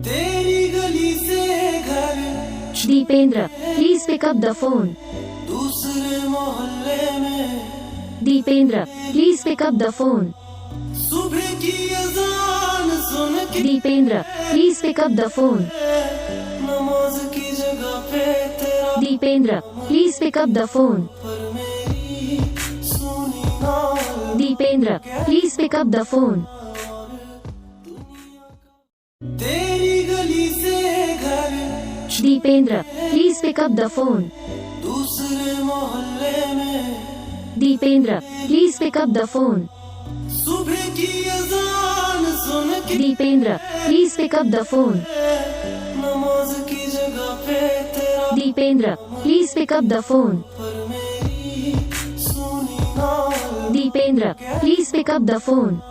तेरी गली से घर Dipendra, please pick up the phone. दूसरे मोहल्ले में Dipendra, please pick up the phone. सुबह की अजान सुन के Dipendra, please pick up the phone. नमाज की जगह पे तेरा Dipendra, please pick up the phone. पर मेरी सुनी ना Dipendra, please pick up the phone. तेरी गली से घर Dipendra, please pick up the phone. दूसरे मोहल्ले में Dipendra, please pick up the phone. सुबह की अजान सुन के Dipendra, please pick up the phone. नमाज की जगह पे तेरा Dipendra, please pick up the phone. पर मेरी सुनी ना Dipendra, please pick up the phone.